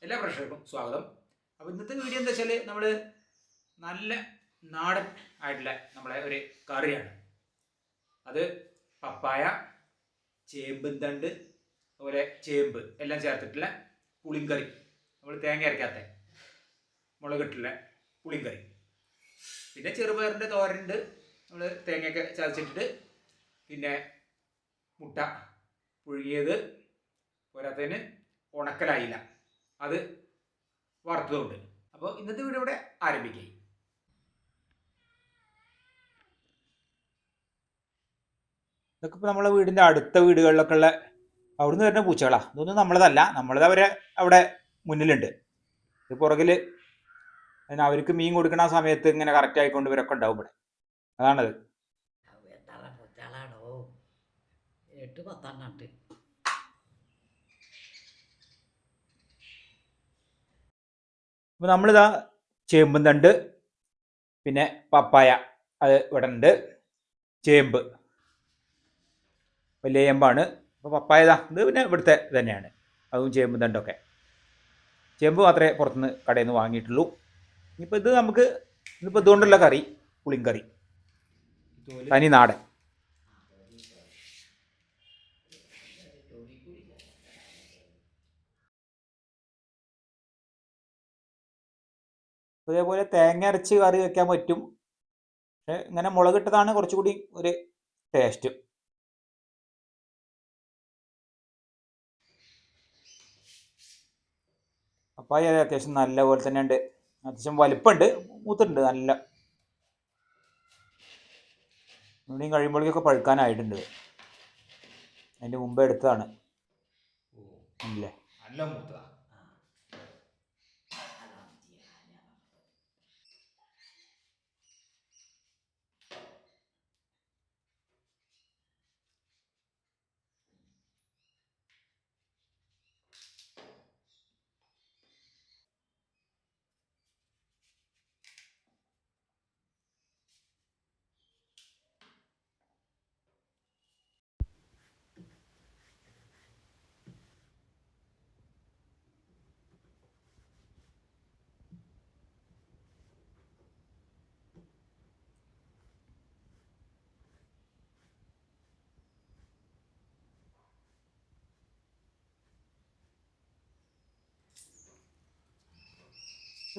എല്ലാ പ്രേക്ഷകർക്കും സ്വാഗതം. അപ്പോൾ ഇന്നത്തെ വീഡിയോ എന്താ വെച്ചാൽ നമ്മൾ നല്ല നാടൻ ആയിട്ടുള്ള നമ്മളെ ഒരു കറിയാണ്. അത് പപ്പായ, ചേമ്പും തണ്ട്, അതുപോലെ ചേമ്പ് എല്ലാം ചേർത്തിട്ടുള്ള പുളിങ്കറി. നമ്മൾ തേങ്ങ അരക്കാത്ത മുളകിട്ടുള്ള പുളിങ്കറി. പിന്നെ ചെറുപയറിൻ്റെ തോരനുണ്ട്, നമ്മൾ തേങ്ങയൊക്കെ ചതച്ചിട്ടിട്ട്. പിന്നെ മുട്ട പുഴുങ്ങിയത്, പോരാത്തതിന് ഉണക്കലായില്ല, അത് വറുത്തതുണ്ട്. അപ്പോൾ ഇന്നത്തെ വീഡിയോ ഇവിടെ ആരംഭിക്കുക. ഇതൊക്കെ ഇപ്പോൾ നമ്മളെ വീടിൻ്റെ അടുത്ത വീടുകളിലൊക്കെ ഉള്ള അവിടുന്ന് വരുന്ന പൂച്ചകളാണ്. ഇതൊന്നും നമ്മളതല്ല, നമ്മളത് അവരെ അവിടെ മുന്നിലുണ്ട്. ഇത് പുറകിൽ അവർക്ക് മീൻ കൊടുക്കുന്ന ആ സമയത്ത് ഇങ്ങനെ കറക്റ്റ് ആയിക്കൊണ്ട് ഇവരൊക്കെ ഉണ്ടാവും ഇവിടെ. അതാണത്. അപ്പോൾ നമ്മളിതാ ചേമ്പും തണ്ട്, പിന്നെ പപ്പായ അത് ഇവിടെ ഉണ്ട്. ചേമ്പ് വലിയ ചേമ്പാണ്. അപ്പോൾ പപ്പായ ഇത് പിന്നെ ഇവിടുത്തെ തന്നെയാണ്. അതും ചേമ്പും തണ്ടൊക്കെ. ചേമ്പ് മാത്രമേ പുറത്തുനിന്ന് കടയിൽ നിന്ന് വാങ്ങിയിട്ടുള്ളൂ. ഇനിയിപ്പോൾ ഇത് നമുക്ക് ഇന്നിപ്പോൾ ഇതുകൊണ്ടുള്ള കറി പുളിങ്കറി, തനി നാടൻ. അതേപോലെ തേങ്ങ അരച്ച് കറി വെക്കാൻ പറ്റും, പക്ഷെ ഇങ്ങനെ മുളകിട്ടതാണ് കുറച്ചുകൂടി ഒരു ടേസ്റ്റ്. പപ്പായ അത്യാവശ്യം നല്ല പോലെ തന്നെ ഉണ്ട്, അത്യാവശ്യം വലിപ്പമുണ്ട്, മൂത്തുണ്ട് നല്ല. ഇവിടെയും കഴിയുമ്പോഴേക്കൊക്കെ പഴുക്കാനായിട്ടുണ്ട്. അതിൻ്റെ മുമ്പേ എടുത്തതാണ് അല്ലേ, നല്ല മൂത്തതാണ്.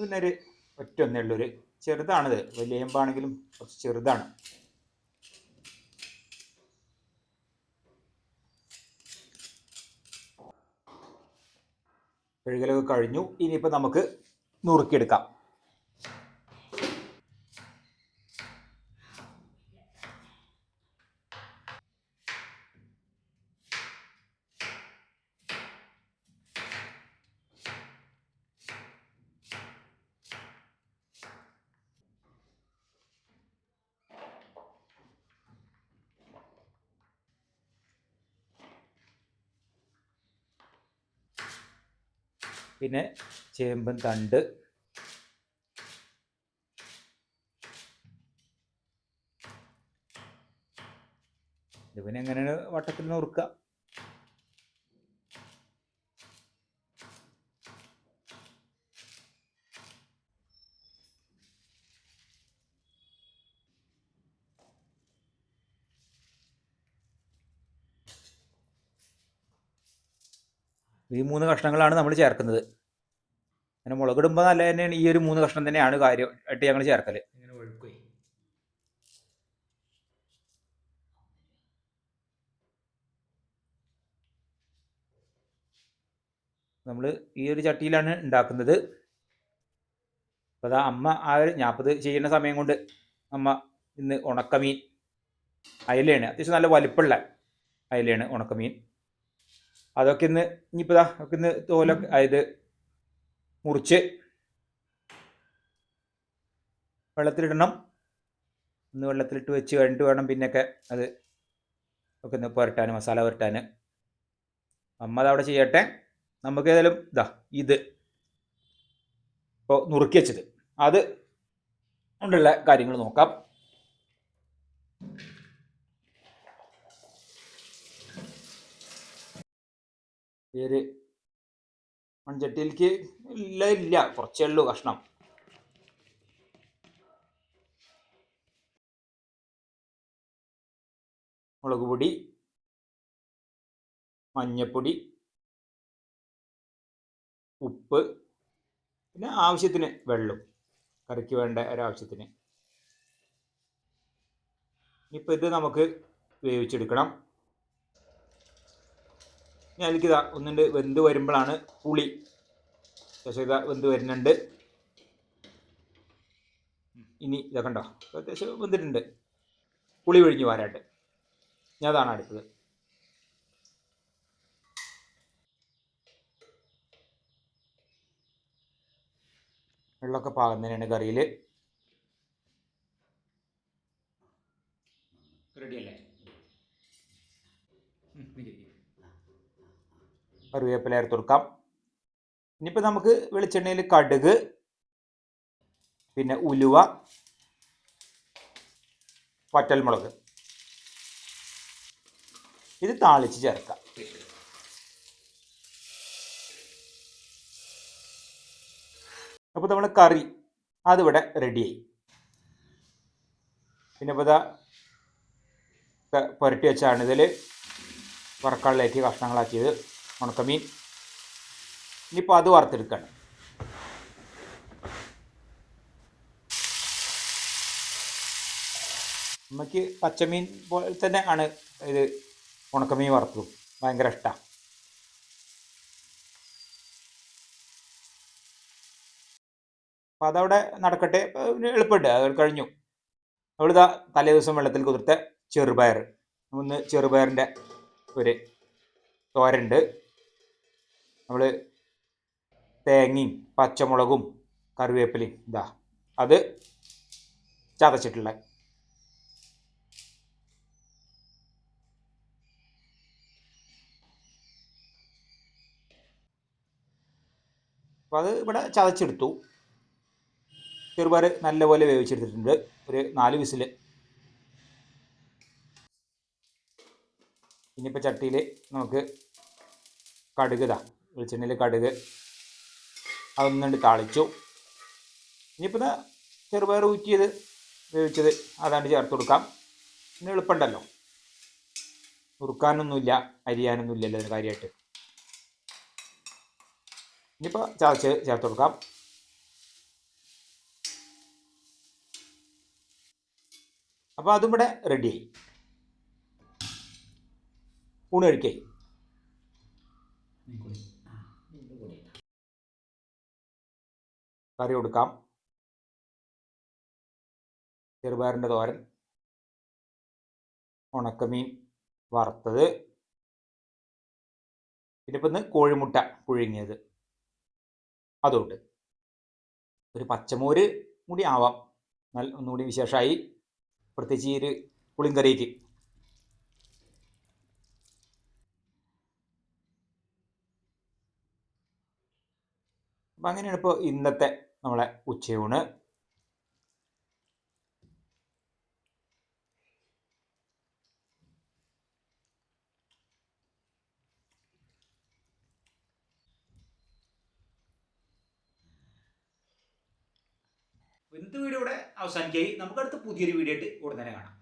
പിന്നെ ഒരു ഒറ്റ ഉള്ളൊരു ചെറുതാണിത്, വലിയ ചേമ്പാണെങ്കിലും കുറച്ച് ചെറുതാണ്. കഴുകലൊക്കെ കഴിഞ്ഞു. ഇനിയിപ്പോൾ നമുക്ക് നുറുക്കിയെടുക്കാം. പിന്നെ ചേമ്പൻ തണ്ട്, ഇത് പിന്നെ എങ്ങനെയാണ് വട്ടത്തിൽ നുറുക്കുക. ഈ 3 കഷ്ണങ്ങളാണ് നമ്മൾ ചേർക്കുന്നത്. അങ്ങനെ മുളകിടുമ്പോൾ നല്ല തന്നെയാണ് ഈ ഒരു 3 കഷ്ണം തന്നെയാണ് കാര്യമായിട്ട് ഞങ്ങൾ ചേർക്കൽ. ഇങ്ങനെ ഒഴുക്കുകയും നമ്മൾ ഈ ഒരു ചട്ടിയിലാണ് ഉണ്ടാക്കുന്നത്. അപ്പോൾ അതാ അമ്മ ഞാപ്പത് ചെയ്യുന്ന സമയം കൊണ്ട് അമ്മ ഇന്ന് ഉണക്കമീൻ അയലയാണ്, അത്യാവശ്യം നല്ല വലിപ്പമുള്ള അയലയാണ് ഉണക്കമീൻ. അതൊക്കെ ഇന്ന് ഇനിയിപ്പോൾ ഒക്കെ ഇന്ന് തോലൊക്കെ അതായത് മുറിച്ച് വെള്ളത്തിലിടണം. ഒന്ന് വെള്ളത്തിലിട്ട് വെച്ച് കഴിഞ്ഞിട്ട് വേണം പിന്നെയൊക്കെ അത് ഒക്കെ ഒന്ന് പുരട്ടാൻ, മസാല പുരട്ടാൻ. അമ്മ അതവിടെ ചെയ്യട്ടെ. നമുക്ക് ഏതായാലും ഇത് ഇപ്പോൾ നുറുക്കി വെച്ചത് അത് കൊണ്ടുള്ള കാര്യങ്ങൾ നോക്കാം. ഈ ഒരു മൺചട്ടിയിലേക്ക് ഇല്ല കുറച്ചേ ഉള്ളൂ കഷ്ണം. മുളക് പൊടി, മഞ്ഞപ്പൊടി, ഉപ്പ്, പിന്നെ ആവശ്യത്തിന് വെള്ളം, കറിക്ക് വേണ്ട ഒരാവശ്യത്തിന്. ഇനിയിപ്പോൾ ഇത് നമുക്ക് വേവിച്ചെടുക്കണം. ഇനി അതിലേക്ക് ഒന്നുണ്ട് വെന്ത് വരുമ്പോഴാണ് പുളി. അത്യാവശ്യം വെന്ത് വരുന്നുണ്ട്. ഇനി ഇതൊക്കെ ഉണ്ടോ, അത്യാവശ്യം വെന്തിട്ടുണ്ട്. പുളി ഒഴിഞ്ഞ് വരാണ്ട് ഞാൻ അതാണ് അടുത്തത്. വെള്ളമൊക്കെ പാകുന്നതിനാണ് കറിയിൽ. റെഡിയല്ലേ? കറിവേപ്പില ചേർത്ത് കൊടുക്കാം. ഇനിയിപ്പോൾ നമുക്ക് വെളിച്ചെണ്ണയിൽ കടുക്, പിന്നെ ഉലുവ, വറ്റൽമുളക് ഇത് താളിച്ച് ചേർക്കാം. അപ്പോൾ നമ്മൾ കറി അതിവിടെ റെഡിയായി. പിന്നെ ഇപ്പോൾ പുരട്ടി വെച്ചാണ് ഇതിൽ വറക്കാളിലേക്ക് കഷ്ണങ്ങളാക്കിയത് ഉണക്കമീൻ. ഇനിയിപ്പോൾ അത് വറുത്തെടുക്കുകയാണ്. അമ്മയ്ക്ക് പച്ചമീൻ പോലെ തന്നെ ആണ് ഇത് ഉണക്കമീൻ വറുത്തതും ഭയങ്കര ഇഷ്ടമാണ്. അപ്പം അതവിടെ നടക്കട്ടെ, എളുപ്പമുണ്ട്, അത് കഴിഞ്ഞു. നമ്മളിതാ തലേ ദിവസം വെള്ളത്തിൽ കുതിർത്ത ചെറുപയർ, ചെറുപയറിൻ്റെ ഒരു തോരനുണ്ട്. നമ്മൾ തേങ്ങയും പച്ചമുളകും കറിവേപ്പിലയും അത് ചതച്ചിട്ടുള്ള. അപ്പോൾ അത് ഇവിടെ ചതച്ചെടുത്തു. ചെറുപയർ നല്ലപോലെ വേവിച്ചെടുത്തിട്ടുണ്ട്, ഒരു 4 വിസിൽ. ഇനിയിപ്പോൾ ചട്ടിയിൽ നമുക്ക് കടുക് വെളിച്ചെണ്ണയിൽ കടുക് അതൊന്നുകൊണ്ട് താളിച്ചു. ഇനിയിപ്പോൾ ചെറുപയർ ഊറ്റിയത് വേവിച്ചത് അതാണ്ട് ചേർത്ത് കൊടുക്കാം. പിന്നെ എളുപ്പമുണ്ടല്ലോ, നുറുക്കാനൊന്നുമില്ല, അരിയാനൊന്നുമില്ലല്ലോ അതിന് കാര്യമായിട്ട്. ഇനിയിപ്പോൾ ചതച്ച് ചേർത്ത് കൊടുക്കാം. അപ്പോൾ അതും ഇവിടെ റെഡിയായി. ഊണ് കഴിക്കായി. കറി കൊടുക്കാം. ചെറുപയറിൻ്റെ തോരൻ, ഉണക്കമീൻ വറുത്തത്, പിന്നെ ഇപ്പം ഇന്ന് കോഴിമുട്ട പുഴുങ്ങിയത് അതുകൊണ്ട് ഒരു പച്ചമോര് കൂടി ആവാം, ഒന്നുകൂടി വിശേഷമായി, പ്രത്യേകിച്ച് ഈ ഒരു പുളിങ്കറിക്ക്. അപ്പം അങ്ങനെയാണ് ഇപ്പോൾ ഇന്നത്തെ നമ്മളെ ഉച്ചയൂണ്. ഇന്നത്തെ വീഡിയോ ഇവിടെ അവസാനിക്കായി. നമുക്കടുത്ത് പുതിയൊരു വീഡിയോ ആയിട്ട് ഉടനെ കാണാം.